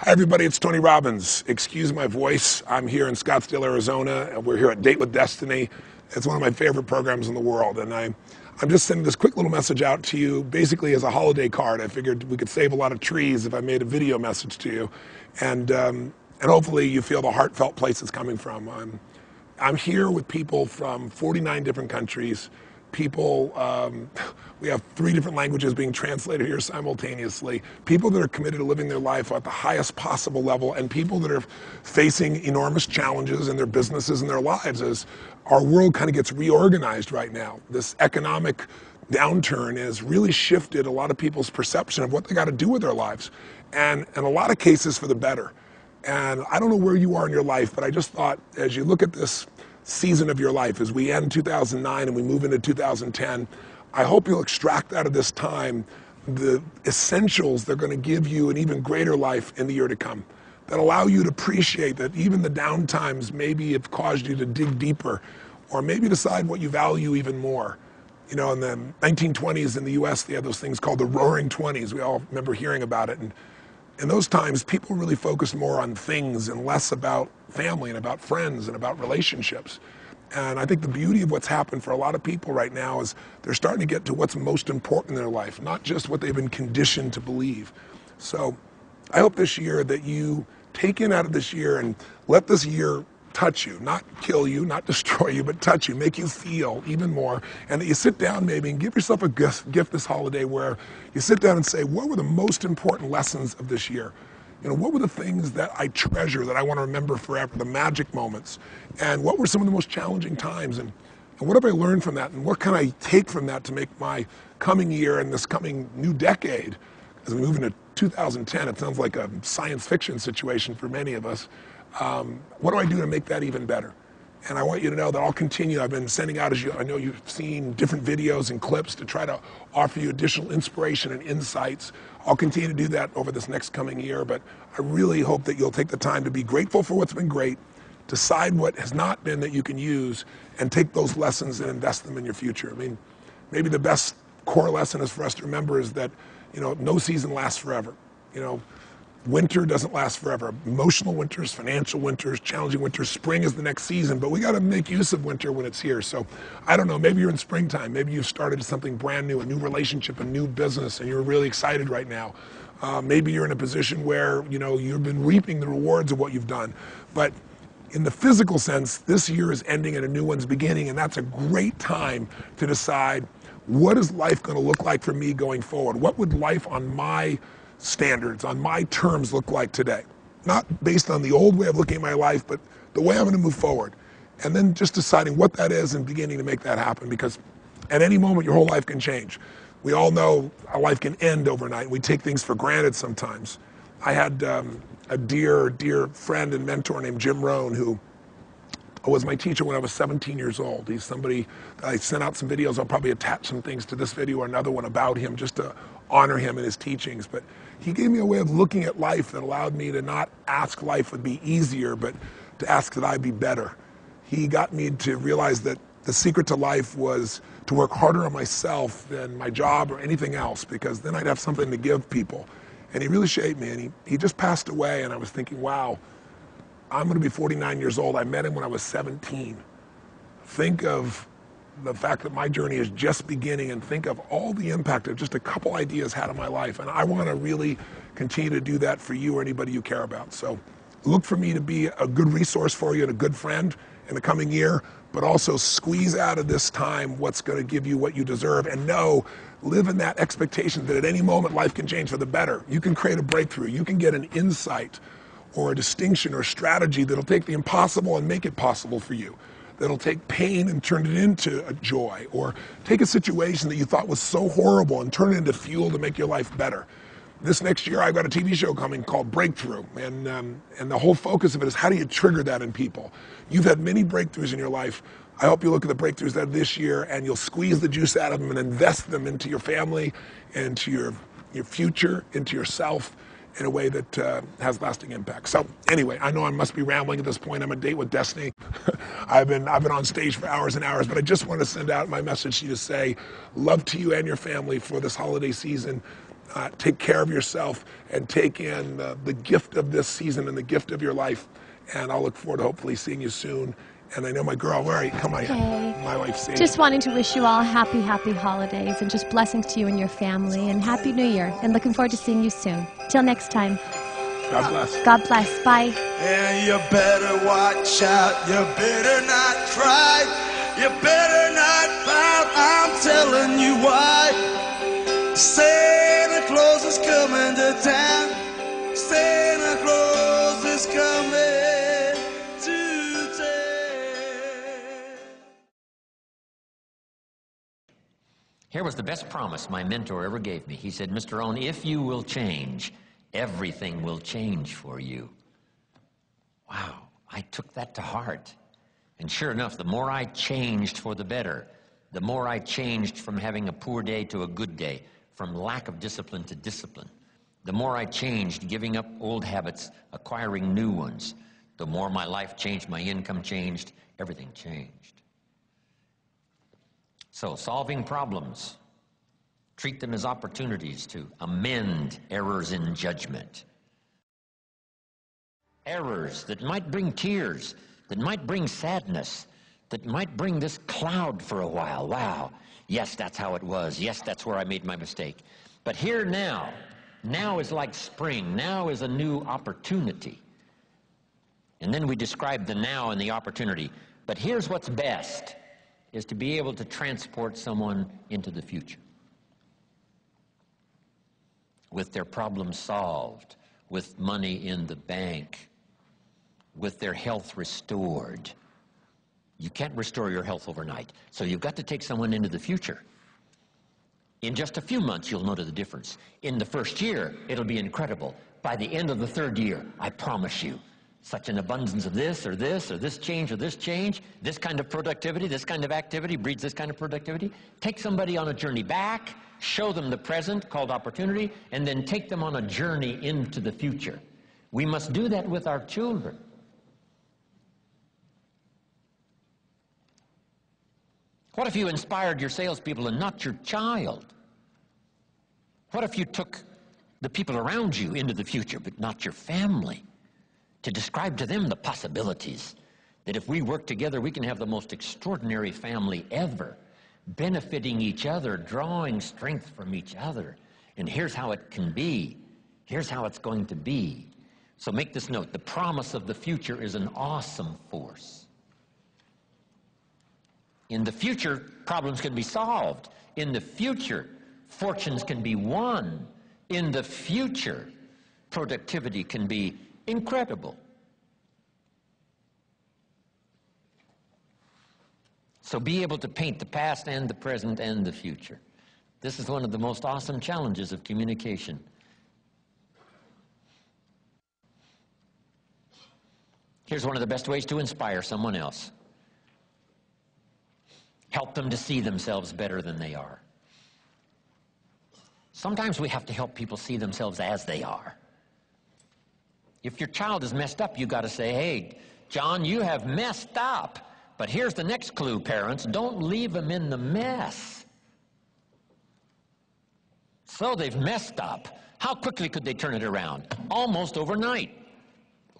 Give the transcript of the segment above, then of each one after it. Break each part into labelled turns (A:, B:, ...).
A: Hi everybody, it's Tony Robbins. Excuse my voice. I'm here in Scottsdale, Arizona, and we're here at Date with Destiny. It's one of my favorite programs in the world, and I'm just sending this quick little message out to you, basically as a holiday card. I figured we could save a lot of trees if I made a video message to you, and hopefully you feel the heartfelt place it's coming from. I'm here with people from 49 different countries. People, we have 3 different languages being translated here simultaneously. People that are committed to living their life at the highest possible level, and people that are facing enormous challenges in their businesses and their lives as our world kind of gets reorganized right now. This economic downturn has really shifted a lot of people's perception of what they got to do with their lives, and in a lot of cases for the better. And I don't know where you are in your life, but I just thought as you look at this season of your life, as we end 2009 and we move into 2010, I hope you'll extract out of this time the essentials that are going to give you an even greater life in the year to come, that allow you to appreciate that even the downtimes maybe have caused you to dig deeper, or maybe decide what you value even more. You know, in the 1920s in the US, they had those things called the Roaring Twenties. We all remember hearing about it. And in those times, people really focused more on things and less about family and about friends and about relationships. And I think the beauty of what's happened for a lot of people right now is they're starting to get to what's most important in their life, not just what they've been conditioned to believe. So I hope this year that you take in out of this year and let this year touch you, not kill you, not destroy you, but touch you, make you feel even more, and that you sit down maybe and give yourself a gift this holiday where you sit down and say, what were the most important lessons of this year? You know, what were the things that I treasure, that I want to remember forever, the magic moments? And what were some of the most challenging times? And what have I learned from that? And what can I take from that to make my coming year and this coming new decade, as we move into 2010, it sounds like a science fiction situation for many of us. What do I do to make that even better? And I want you to know that I'll continue. I've been sending out, as I know you've seen, different videos and clips to try to offer you additional inspiration and insights. I'll continue to do that over this next coming year, but I really hope that you'll take the time to be grateful for what's been great, decide what has not been that you can use, and take those lessons and invest them in your future. I mean, maybe the best core lesson is for us to remember is that, you know, no season lasts forever. You know, winter doesn't last forever. Emotional winters, financial winters, challenging winters. Spring is the next season, but we got to make use of winter when it's here. So I don't know, maybe you're in springtime. Maybe you've started something brand new, a new relationship, a new business, and you're really excited right now. Maybe you're in a position where, you know, you've been reaping the rewards of what you've done. But in the physical sense, this year is ending and a new one's beginning, and that's a great time to decide, what is life going to look like for me going forward? What would life on my standards, on my terms, look like today? Not based on the old way of looking at my life, but the way I'm going to move forward. And then just deciding what that is and beginning to make that happen, because at any moment your whole life can change. We all know our life can end overnight. We take things for granted sometimes. I had a dear friend and mentor named Jim Rohn, who was my teacher when I was 17 years old. He's somebody that I sent out some videos. I'll probably attach some things to this video or another one about him just to honor him and his teachings. But he gave me a way of looking at life that allowed me to not ask life would be easier, but to ask that I be better. He got me to realize that the secret to life was to work harder on myself than my job or anything else, because then I'd have something to give people. And he really shaped me, and he just passed away, and I was thinking, wow, I'm going to be 49 years old. I met him when I was 17. Think of the fact that my journey is just beginning, and think of all the impact of just a couple ideas had on my life. And I want to really continue to do that for you or anybody you care about. So look for me to be a good resource for you and a good friend in the coming year, but also squeeze out of this time what's going to give you what you deserve, and live in that expectation that at any moment life can change for the better. You can create a breakthrough. You can get an insight or a distinction or strategy that'll take the impossible and make it possible for you. That'll take pain and turn it into a joy, or take a situation that you thought was so horrible and turn it into fuel to make your life better. This next year, I've got a TV show coming called Breakthrough, and the whole focus of it is, how do you trigger that in people? You've had many breakthroughs in your life. I hope you look at the breakthroughs that are this year, and you'll squeeze the juice out of them and invest them into your family, into your future, into yourself, in a way that has lasting impact. So anyway, I know I must be rambling at this point. I'm a Date with Destiny. I've been on stage for hours and hours, but I just want to send out my message to you to say love to you and your family for this holiday season. take care of yourself and take in the gift of this season and the gift of your life. And I'll look forward to hopefully seeing you soon. And I know my girl, where are you? Come on.
B: Hey.
A: My wife's saying.
B: Just wanting to wish you all happy holidays and just blessings to you and your family and Happy New Year. And looking forward to seeing you soon. Till next time.
A: God bless.
B: God bless. Bye.
C: And you better watch out. You better not cry. You better not pout. I'm telling you why. Santa Claus is coming to town. Santa Claus is coming to town.
D: Here was the best promise my mentor ever gave me. He said, Mr. Rohn, if you will change, everything will change for you. Wow, I took that to heart. And sure enough, the more I changed for the better, the more I changed from having a poor day to a good day, from lack of discipline to discipline. The more I changed, giving up old habits, acquiring new ones, the more my life changed, my income changed, everything changed. So, solving problems, treat them as opportunities to amend errors in judgment. Errors that might bring tears, that might bring sadness, that might bring this cloud for a while. Wow, yes, that's how it was. Yes, that's where I made my mistake. But here now is like spring. Now is a new opportunity. And then we describe the now and the opportunity. But here's what's best, is to be able to transport someone into the future with their problems solved, with money in the bank, with their health restored. You can't restore your health overnight, so you've got to take someone into the future. In just a few months, you'll notice the difference. In the first year, it'll be incredible. By the end of the third year, I promise you, such an abundance of this or this or this change or this change, this kind of productivity, this kind of activity breeds this kind of productivity. Take somebody on a journey back, show them the present called opportunity, and then take them on a journey into the future. We must do that with our children. What if you inspired your salespeople and not your child? What if you took the people around you into the future, but not your family, to describe to them the possibilities, that if we work together, we can have the most extraordinary family ever, benefiting each other, drawing strength from each other. And here's how it can be. Here's how it's going to be. So make this note. The promise of the future is an awesome force. In the future, problems can be solved. In the future, fortunes can be won. In the future, productivity can be incredible. So be able to paint the past and the present and the future. This is one of the most awesome challenges of communication. Here's one of the best ways to inspire someone else. Help them to see themselves better than they are. Sometimes we have to help people see themselves as they are. If your child is messed up, you've got to say, hey, John, you have messed up. But here's the next clue, parents. Don't leave them in the mess. So they've messed up. How quickly could they turn it around? Almost overnight.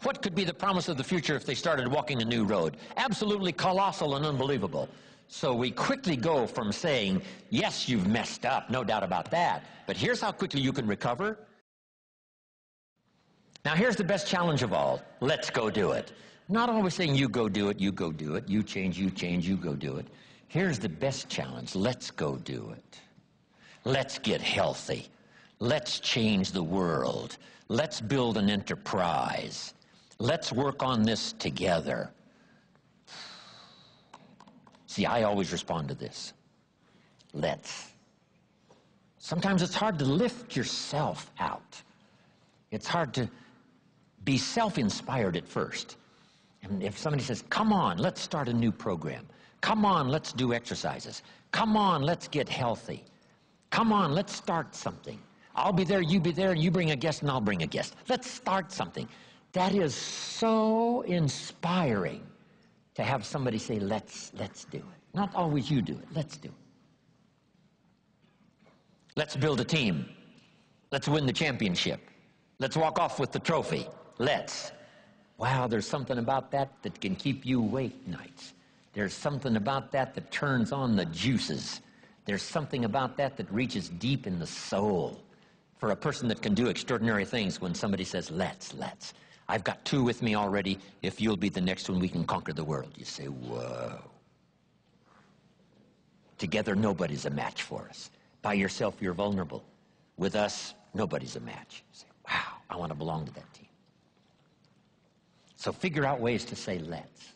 D: What could be the promise of the future if they started walking a new road? Absolutely colossal and unbelievable. So we quickly go from saying, yes, you've messed up, no doubt about that, but here's how quickly you can recover. Now here's the best challenge of all. Let's go do it. Not always saying you go do it, you go do it, you change, you go do it. Here's the best challenge. Let's go do it. Let's get healthy. Let's change the world. Let's build an enterprise. Let's work on this together. See, I always respond to this. Let's. Sometimes it's hard to lift yourself out. It's hard to be self-inspired at first. And if somebody says, come on, let's start a new program. Come on, let's do exercises. Come on, let's get healthy. Come on, let's start something. I'll be there, you be there, and you bring a guest, and I'll bring a guest. Let's start something. That is so inspiring to have somebody say, let's do it. Not always you do it. Let's do it. Let's build a team. Let's win the championship. Let's walk off with the trophy. Let's. Wow, there's something about that that can keep you awake nights. There's something about that that turns on the juices. There's something about that that reaches deep in the soul. For a person that can do extraordinary things when somebody says, let's. I've got 2 with me already. If you'll be the next one, we can conquer the world. You say, whoa. Together, nobody's a match for us. By yourself, you're vulnerable. With us, nobody's a match. You say, wow, I want to belong to that team. So figure out ways to say let's.